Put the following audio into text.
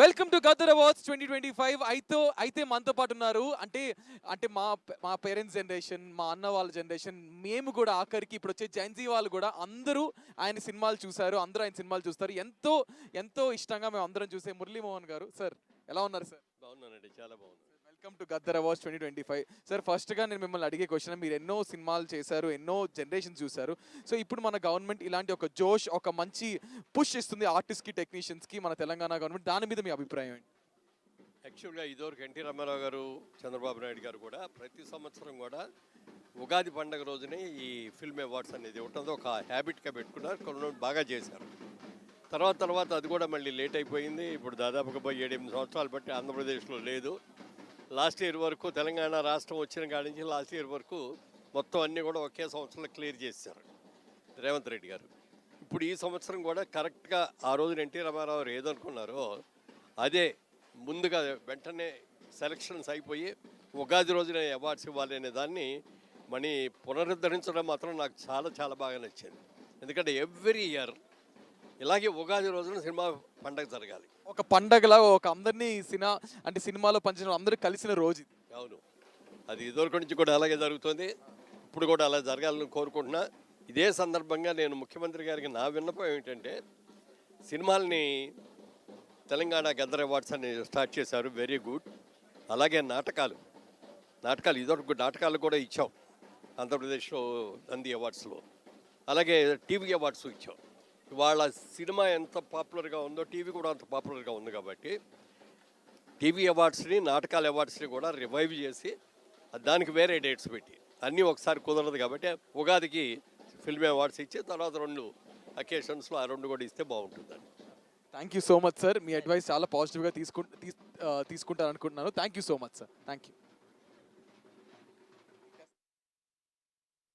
Welcome to Gaddar awards 2025. అయితే మనతో పాటు ఉన్నారు. అంటే అంటే మా మా పేరెంట్స్ జనరేషన్, మా అన్న వాళ్ళ జనరేషన్, మేము కూడా ఆఖరికి ఇప్పుడు వచ్చే జెన్జీ వాళ్ళు కూడా అందరూ ఆయన సినిమాలు చూశారు. అందరూ ఆయన సినిమాలు చూస్తారు. ఎంతో ఎంతో ఇష్టంగా మేము అందరం చూసే మురళీమోహన్ గారు. సార్ ఎలా ఉన్నారు సార్? బాగున్నానండి, చాలా బాగున్నాను. Welcome to Gaddar awards 2025. Sir ఫస్ట్గా నేను మిమ్మల్ని అడిగే క్వశ్చన్, మీరు ఎన్నో సినిమాలు చేశారు, ఎన్నో జనరేషన్స్ చూశారు. సో ఇప్పుడు మన గవర్నమెంట్ ఇలాంటి ఒక జోష్, ఒక మంచి పుష్ ఇస్తుంది ఆర్టిస్ట్కి, టెక్నీషియన్స్కి, మన తెలంగాణ గవర్నమెంట్. దాని మీద మీ అభిప్రాయం ఏంటి? యాక్చువల్గా ఇదివరకు ఎన్టీ రామారావు గారు, చంద్రబాబు నాయుడు గారు కూడా ప్రతి సంవత్సరం కూడా ఉగాది పండుగ రోజునే ఈ ఫిల్మ్ అవార్డ్స్ అనేది ఇవ్వటంతో ఒక హ్యాబిట్గా పెట్టుకున్నారు. కొన్ని బాగా చేశారు. తర్వాత అది కూడా మళ్ళీ లేట్ అయిపోయింది. ఇప్పుడు దాదాపుగా 7-8 సంవత్సరాలు బట్టి ఆంధ్రప్రదేశ్లో లేదు. లాస్ట్ ఇయర్ వరకు తెలంగాణ రాష్ట్రం వచ్చిన కాడి నుంచి లాస్ట్ ఇయర్ వరకు మొత్తం అన్నీ కూడా ఒకే సంవత్సరంలో క్లియర్ చేశారు రేవంత్ రెడ్డి గారు. ఇప్పుడు ఈ సంవత్సరం కూడా కరెక్ట్గా ఆ రోజున ఎన్టీ రామారావు గారు ఏదనుకున్నారో అదే ముందుగా వెంటనే సెలక్షన్స్ అయిపోయి ఉగాది రోజున అవార్డ్స్ ఇవ్వాలి అనే దాన్ని మనీ పునరుద్ధరించడం మాత్రం నాకు చాలా చాలా బాగా నచ్చింది. ఎందుకంటే ఎవ్రీ ఇయర్ ఇలాగే ఉగాది రోజున సినిమా పండగ జరగాలి. ఒక పండగలా, ఒక అందరినీ సినిమాలో పంచిన అందరూ కలిసిన రోజు ఇది. అవును, అది ఇదివరకు నుంచి కూడా అలాగే జరుగుతుంది. ఇప్పుడు కూడా అలా జరగాలని కోరుకుంటున్నా. ఇదే సందర్భంగా నేను ముఖ్యమంత్రి గారికి నా విన్నపం ఏమిటంటే, సినిమాల్ని తెలంగాణ గద్దర్ అవార్డ్స్ అని స్టార్ట్ చేశారు, వెరీ గుడ్. అలాగే నాటకాలు ఇదివరకు నాటకాలు కూడా ఇచ్చాం ఆంధ్రప్రదేశ్లో నంది అవార్డ్స్లో. అలాగే టీవీ అవార్డ్స్ ఇచ్చాం. ఇవాళ సినిమా ఎంత పాపులర్గా ఉందో టీవీ కూడా అంత పాపులర్గా ఉంది. కాబట్టి టీవీ అవార్డ్స్ని, నాటకాల అవార్డ్స్ని కూడా రివైవ్ చేసి దానికి వేరే డేట్స్ పెట్టి, అన్నీ ఒకసారి కుదరదు కాబట్టి ఉగాదికి ఫిల్మ్ అవార్డ్స్ ఇచ్చి తర్వాత 2 అకేషన్స్లో ఆ 2 కూడా ఇస్తే బాగుంటుందని. Thank you so much sir. Me advice చాలా పాజిటివ్గా తీసుకుంటాను అనుకుంటున్నాను. Thank you so much sir. Thank you.